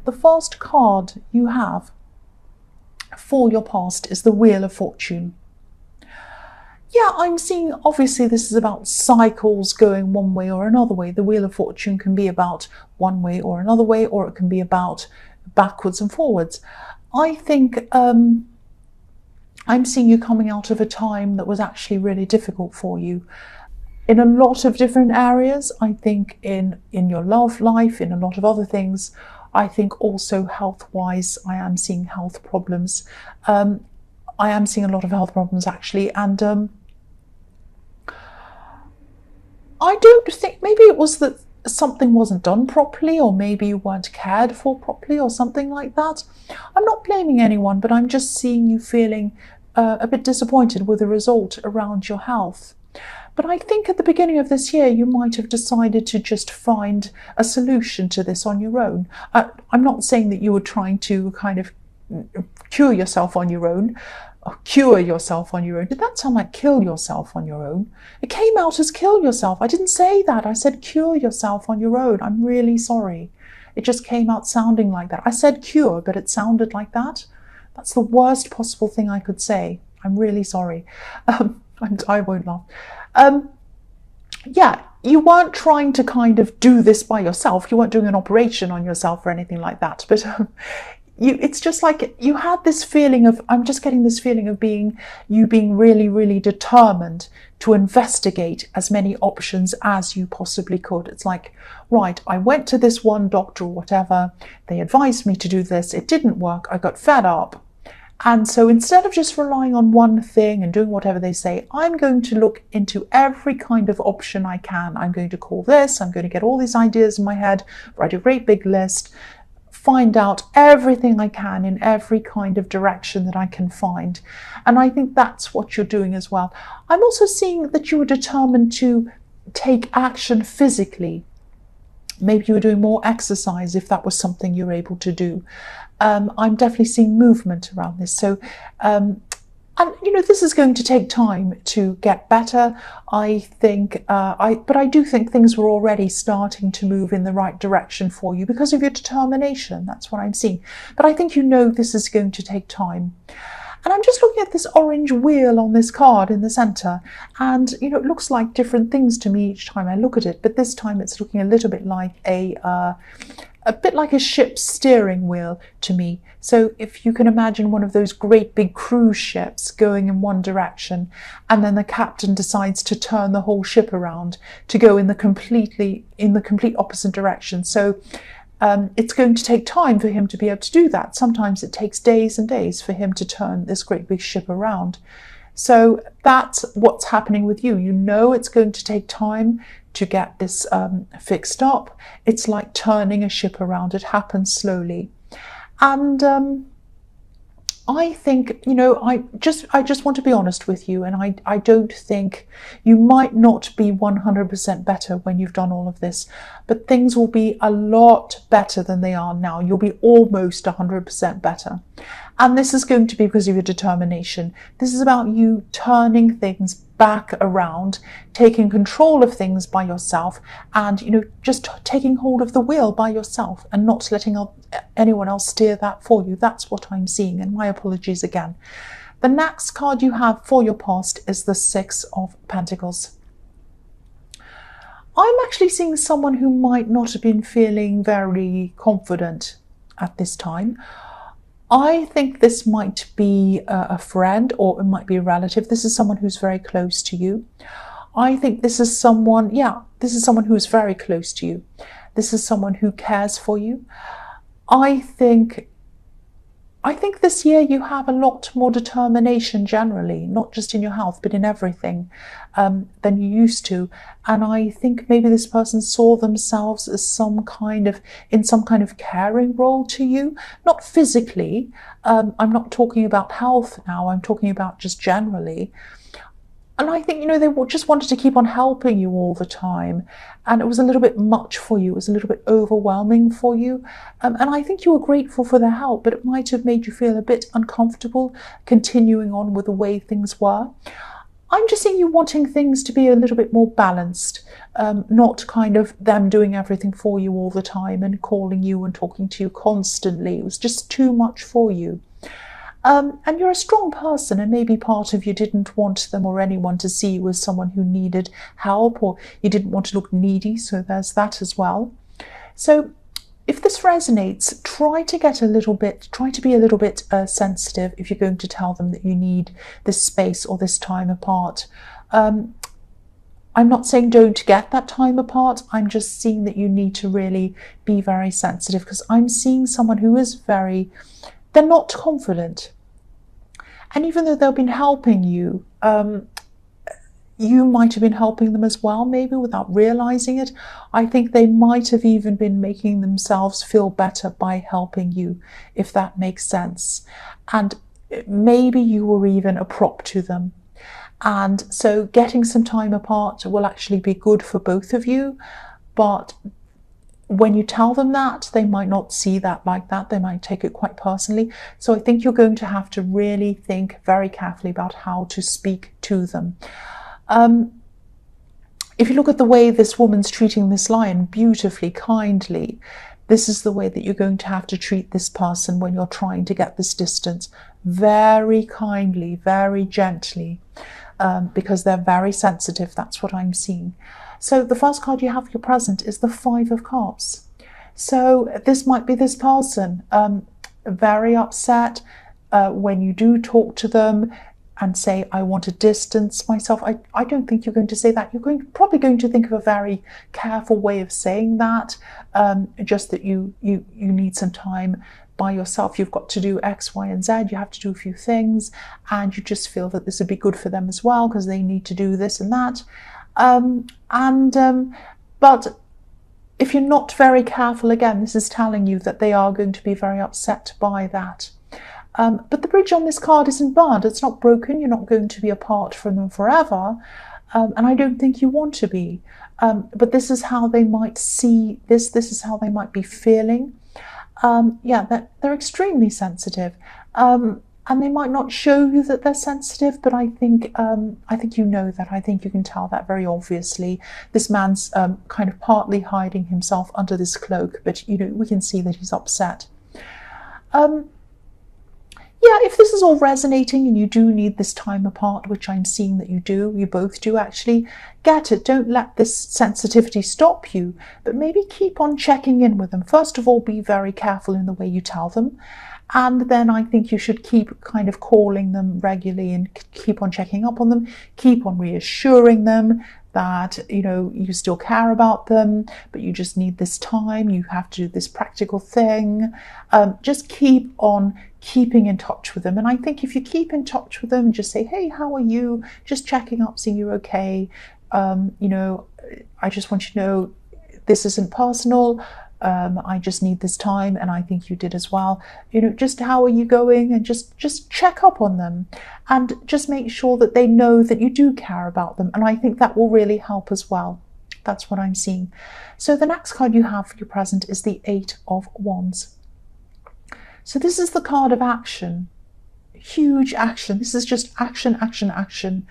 the first card you have for your past is the Wheel of Fortune. Yeah, I'm seeing, obviously this is about cycles going one way or another way. The Wheel of Fortune can be about one way or another way, or it can be about backwards and forwards. I think I'm seeing you coming out of a time that was actually really difficult for you in a lot of different areas. I think in your love life, in a lot of other things. I think also health-wise, I am seeing health problems. I am seeing a lot of health problems actually, and I don't think, maybe it was that something wasn't done properly, or maybe you weren't cared for properly or something like that. I'm not blaming anyone, but I'm just seeing you feeling a bit disappointed with the result around your health. But I think at the beginning of this year, you might have decided to just find a solution to this on your own. I'm not saying that you were trying to kind of cure yourself on your own, or cure yourself on your own. Did that sound like kill yourself on your own? It came out as kill yourself. I didn't say that. I said cure yourself on your own. I'm really sorry. It just came out sounding like that. I said cure, but it sounded like that. That's the worst possible thing I could say. I'm really sorry. I won't laugh. Yeah, you weren't trying to kind of do this by yourself. You weren't doing an operation on yourself or anything like that. But it's just like you had this feeling of, I'm just getting this feeling of being really, really determined to investigate as many options as you possibly could. It's like, right, I went to this one doctor or whatever, they advised me to do this, it didn't work, I got fed up. And so instead of just relying on one thing and doing whatever they say, I'm going to look into every kind of option I can. I'm going to call this, I'm going to get all these ideas in my head, write a great big list, find out everything I can in every kind of direction that I can find. And I think that's what you're doing as well. I'm also seeing that you were determined to take action physically. Maybe you were doing more exercise if that was something you're able to do. I'm definitely seeing movement around this. So, and you know, this is going to take time to get better. I think, but I do think things were already starting to move in the right direction for you because of your determination. That's what I'm seeing. But I think you know this is going to take time. And I'm just looking at this orange wheel on this card in the center, and you know, it looks like different things to me each time I look at it. But this time it's looking a little bit like a bit like a ship's steering wheel to me. So if you can imagine one of those great big cruise ships going in one direction, and then the captain decides to turn the whole ship around to go in the complete opposite direction. So it's going to take time for him to be able to do that. Sometimes it takes days and days for him to turn this great big ship around. So that's what's happening with you. You know it's going to take time to get this fixed up. It's like turning a ship around. It happens slowly. And I think, you know, I just want to be honest with you, and I don't think you might not be 100% better when you've done all of this, but things will be a lot better than they are now. You'll be almost 100% better. And this is going to be because of your determination. This is about you turning things back around, taking control of things by yourself, and, you know, just taking hold of the wheel by yourself and not letting anyone else steer that for you. That's what I'm seeing, and my apologies again. The next card you have for your past is the Six of Pentacles. I'm actually seeing someone who might not have been feeling very confident at this time. I think this might be a friend, or it might be a relative. This is someone who's very close to you. I think this is someone, this is someone who is very close to you. This is someone who cares for you. I think this year you have a lot more determination generally, not just in your health, but in everything, than you used to. And I think maybe this person saw themselves as in some kind of caring role to you, not physically. I'm not talking about health now, I'm talking about just generally. And I think, you know, they just wanted to keep on helping you all the time. And it was a little bit much for you. It was a little bit overwhelming for you. And I think you were grateful for their help, but it might have made you feel a bit uncomfortable continuing on with the way things were. I'm just seeing you wanting things to be a little bit more balanced, not kind of them doing everything for you all the time and calling you and talking to you constantly. It was just too much for you. And you're a strong person, and maybe part of you didn't want them or anyone to see you as someone who needed help, or you didn't want to look needy, so there's that as well. So if this resonates, try to be a little bit sensitive if you're going to tell them that you need this space or this time apart. I'm not saying don't get that time apart. I'm just seeing that you need to really be very sensitive, because I'm seeing someone who is they're not confident. And even though they've been helping you, you might have been helping them as well, maybe without realizing it. I think they might have even been making themselves feel better by helping you, if that makes sense. And maybe you were even a prop to them. And so getting some time apart will actually be good for both of you. But when you tell them that, they might not see that like that. They might take it quite personally. So I think you're going to have to really think very carefully about how to speak to them. If you look at the way this woman's treating this lion, beautifully, kindly, this is the way that you're going to have to treat this person when you're trying to get this distance. Very kindly, very gently, because they're very sensitive. That's what I'm seeing. So the first card you have for your present is the Five of Cups. So this might be this person, very upset when you do talk to them and say, I want to distance myself. I don't think you're going to say that. You're probably going to think of a very careful way of saying that, just that you need some time by yourself. You've got to do X, Y, and Z. You have to do a few things, and you just feel that this would be good for them as well, because they need to do this and that. But if you're not very careful, again, this is telling you that they are going to be very upset by that. But the bridge on this card isn't bad. It's not broken. You're not going to be apart from them forever. And I don't think you want to be. But this is how they might see this. This is how they might be feeling. Yeah, they're extremely sensitive. And they might not show you that they're sensitive, but I think you know that. I think you can tell that very obviously. This man's kind of partly hiding himself under this cloak, but we can see that he's upset. Yeah, if this is all resonating and you do need this time apart, which I'm seeing that you both do actually, get it. Don't let this sensitivity stop you, but maybe keep on checking in with them. First of all, be very careful in the way you tell them. And then I think you should keep kind of calling them regularly and keep on checking up on them, keep on reassuring them that, you still care about them, but you just need this time. You have to do this practical thing. Just keep on keeping in touch with them. And I think if you keep in touch with them, just say, hey, how are you? Just checking up, seeing you're okay. I just want you to know this isn't personal. I just need this time, and I think you did as well. Just how are you going, and just check up on them, and just make sure that they know that you do care about them. And I think that will really help as well. That's what I'm seeing. So the next card you have for your present is the Eight of Wands. So this is the card of action, huge action. This is just action, action, action.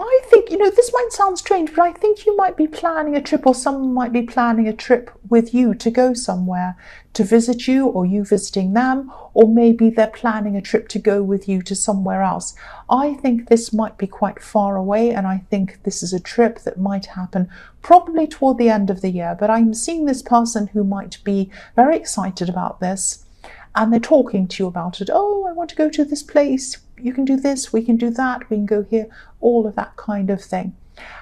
I think, this might sound strange, but I think you might be planning a trip, or someone might be planning a trip with you to go somewhere to visit you, or you visiting them, or maybe they're planning a trip to go with you to somewhere else. I think this might be quite far away, and I think this is a trip that might happen probably toward the end of the year. But I'm seeing this person who might be very excited about this, and they're talking to you about it. Oh, I want to go to this place. You can do this, we can do that, we can go here, all of that kind of thing.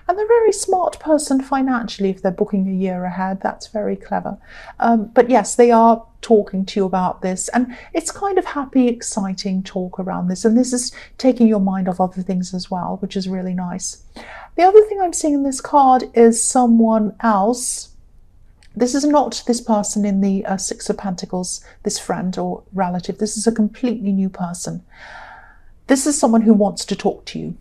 And they're a very smart person financially if they're booking a year ahead. That's very clever. But yes, they are talking to you about this, and it's kind of happy, exciting talk around this. And this is taking your mind off other things as well, which is really nice. The other thing I'm seeing in this card is someone else. This is not this person in the Six of Pentacles, this friend or relative. This is a completely new person. This is someone who wants to talk to you.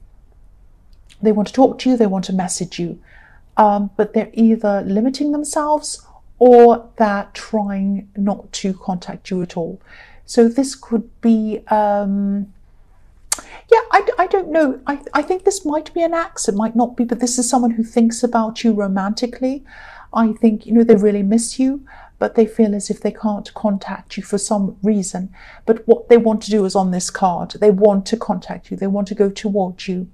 They want to talk to you, they want to message you, but they're either limiting themselves or they're trying not to contact you at all. So this could be Yeah, I don't know. I think this might be an ex, it might not be, but this is someone who thinks about you romantically. I think, they really miss you, but they feel as if they can't contact you for some reason. But what they want to do is on this card. They want to contact you. They want to go towards you.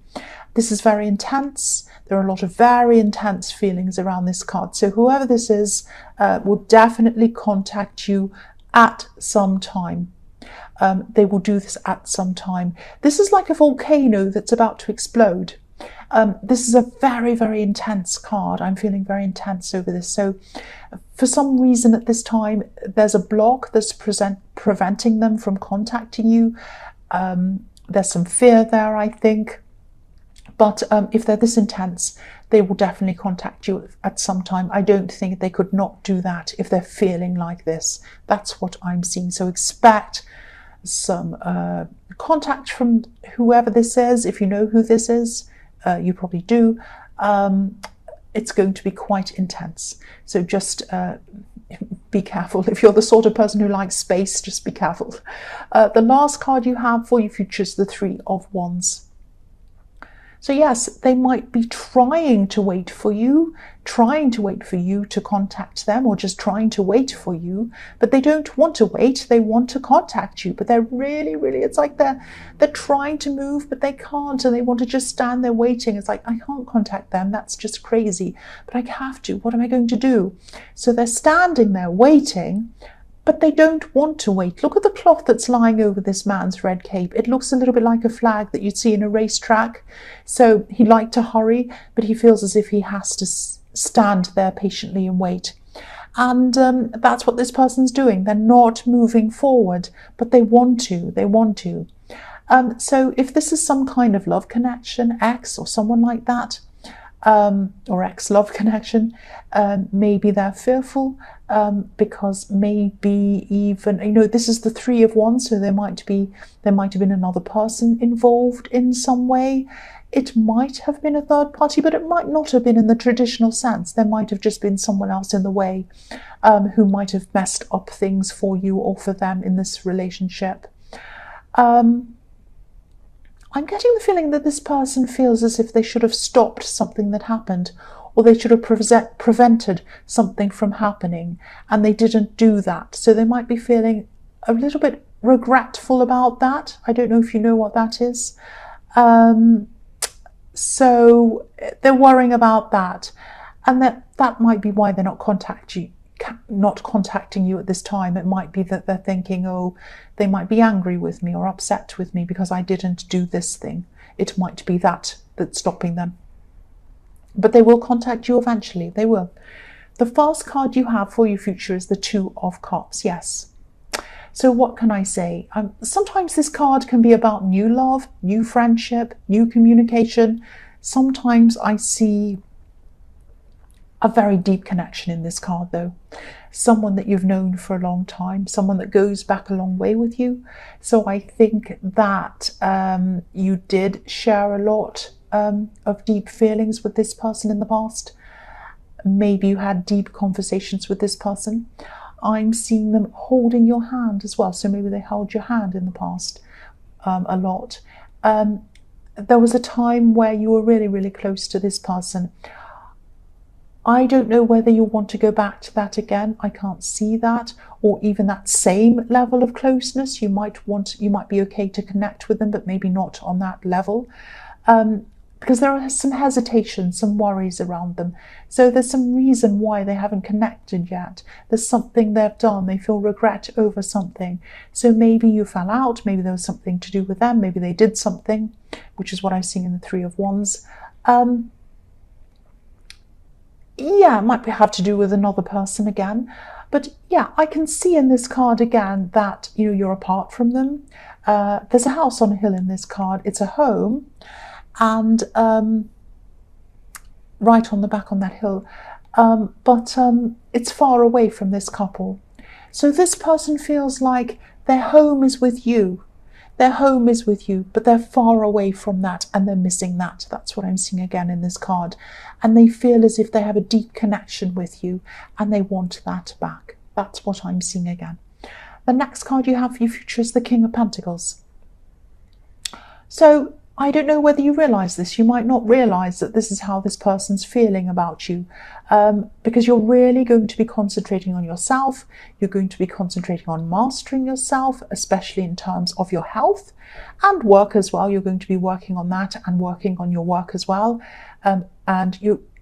This is very intense. There are a lot of very intense feelings around this card. So whoever this is will definitely contact you at some time. They will do this at some time. This is like a volcano that's about to explode. This is a very, very intense card. I'm feeling very intense over this. So for some reason at this time, there's a block that's preventing them from contacting you. There's some fear there, I think. But if they're this intense, they will definitely contact you at some time. I don't think they could not do that if they're feeling like this. That's what I'm seeing. So expect some contact from whoever this is. If you know who this is, you probably do. It's going to be quite intense. So just be careful. If you're the sort of person who likes space, just be careful. The last card you have for your future is the Three of Wands. So yes, they might be trying to wait for you to contact them, or just trying to wait for you, but they don't want to wait. They want to contact you, but they're really, really, it's like they're trying to move, but they can't, and they want to just stand there waiting. It's like, I can't contact them. That's just crazy, but I have to. What am I going to do? So they're standing there waiting, but they don't want to wait. Look at the cloth that's lying over this man's red cape. It looks a little bit like a flag that you'd see in a racetrack. So he'd like to hurry, but he feels as if he has to stand there patiently and wait. And that's what this person's doing. They're not moving forward, but they want to. They want to. So if this is some kind of love connection, ex or someone like that, or ex-love connection, maybe they're fearful because maybe even, this is the Three of Wands, so there might have been another person involved in some way. It might have been a third party, but it might not have been in the traditional sense. There might have just been someone else in the way who might have messed up things for you or for them in this relationship. I'm getting the feeling that this person feels as if they should have stopped something that happened, or they should have prevented something from happening, and they didn't do that. So they might be feeling a little bit regretful about that. I don't know if you know what that is. So they're worrying about that, and that might be why they're not contacting you at this time. It might be that they're thinking, oh, they might be angry with me or upset with me because I didn't do this thing. It might be that's stopping them. But they will contact you eventually. They will. The first card you have for your future is the Two of Cups. Yes. So what can I say? Sometimes this card can be about new love, new friendship, new communication. Sometimes I see a very deep connection in this card, though. Someone that you've known for a long time, someone that goes back a long way with you. So I think that you did share a lot of deep feelings with this person in the past. Maybe you had deep conversations with this person. I'm seeing them holding your hand as well. So maybe they held your hand in the past a lot. There was a time where you were really, really close to this person. I don't know whether you want to go back to that again. I can't see that, or even that same level of closeness. You might be okay to connect with them, but maybe not on that level, because there are some hesitation, some worries around them. So there's some reason why they haven't connected yet. There's something they've done. They feel regret over something. So maybe you fell out. Maybe there was something to do with them. Maybe they did something, which is what I'm seeing in the Three of Wands. Yeah, it might have to do with another person again. But yeah, I can see in this card again that you're apart from them. There's a house on a hill in this card. It's a home, and right on the back on that hill. But it's far away from this couple. So this person feels like their home is with you. Their home is with you, but they're far away from that, and they're missing that. That's what I'm seeing again in this card. And they feel as if they have a deep connection with you, and they want that back. That's what I'm seeing again. The next card you have for your future is the King of Pentacles. So I don't know whether you realize this. You might not realize that this is how this person's feeling about you, because you're really going to be concentrating on yourself. You're going to be concentrating on mastering yourself, especially in terms of your health and work as well. You're going to be working on that and working on your work as well.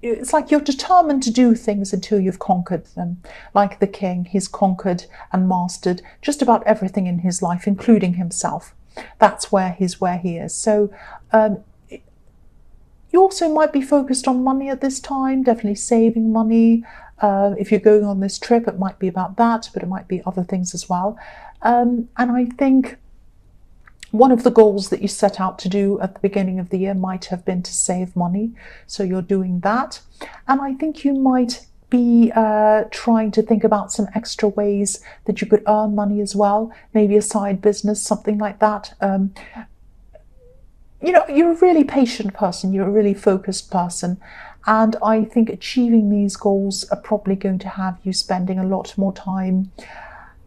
It's like you're determined to do things until you've conquered them. Like the king, he's conquered and mastered just about everything in his life, including himself. That's where he is. So you also might be focused on money at this time, definitely saving money. If you're going on this trip, it might be about that, but it might be other things as well. And I think one of the goals that you set out to do at the beginning of the year might have been to save money. So you're doing that. And I think you might be trying to think about some extra ways that you could earn money as well. Maybe a side business, something like that. You're a really patient person. You're a really focused person. And I think achieving these goals are probably going to have you spending a lot more time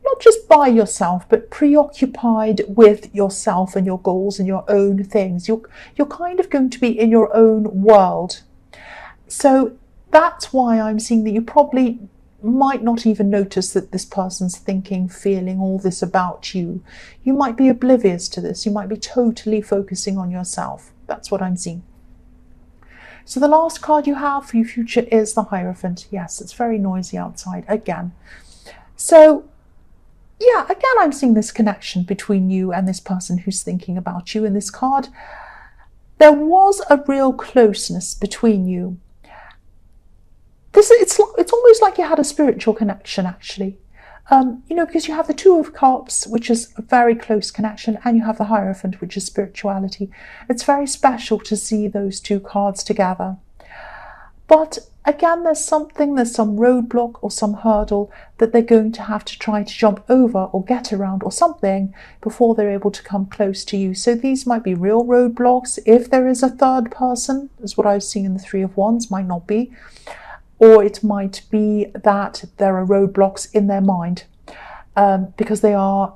not just by yourself, but preoccupied with yourself and your goals and your own things. You're kind of going to be in your own world. So that's why I'm seeing that you probably might not even notice that this person's thinking, feeling all this about you. You might be oblivious to this. You might be totally focusing on yourself. That's what I'm seeing. So the last card you have for your future is the Hierophant. Yes, it's very noisy outside again. So yeah, again, I'm seeing this connection between you and this person who's thinking about you in this card. There was a real closeness between you. It's almost like you had a spiritual connection, actually. Because you have the Two of Cups, which is a very close connection, and you have the Hierophant, which is spirituality. It's very special to see those two cards together. But again, there's some roadblock or some hurdle that they're going to have to try to jump over or get around or something before they're able to come close to you. So these might be real roadblocks. If there is a third person, is what I've seen in the Three of Wands, might not be. Or it might be that there are roadblocks in their mind because they are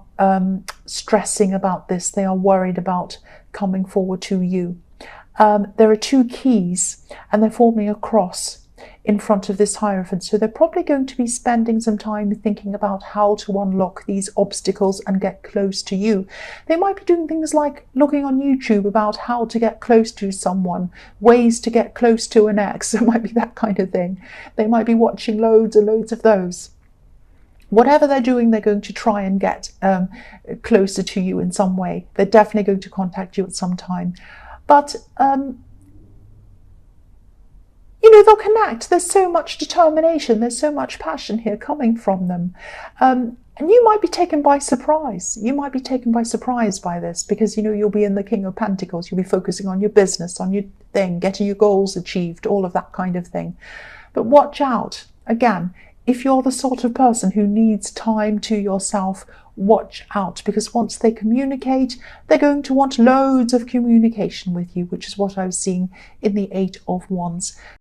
stressing about this. They are worried about coming forward to you. There are two keys and they're forming a cross in front of this Hierophant. So they're probably going to be spending some time thinking about how to unlock these obstacles and get close to you. They might be doing things like looking on YouTube about how to get close to someone, ways to get close to an ex. It might be that kind of thing. They might be watching loads and loads of those. Whatever they're doing, they're going to try and get closer to you in some way. They're definitely going to contact you at some time. But they'll connect. There's so much determination. There's so much passion here coming from them. And you might be taken by surprise. You might be taken by surprise by this because, you'll be in the King of Pentacles. You'll be focusing on your business, on your thing, getting your goals achieved, all of that kind of thing. But watch out. Again, if you're the sort of person who needs time to yourself, watch out, because once they communicate, they're going to want loads of communication with you, which is what I was seeing in the Eight of Wands.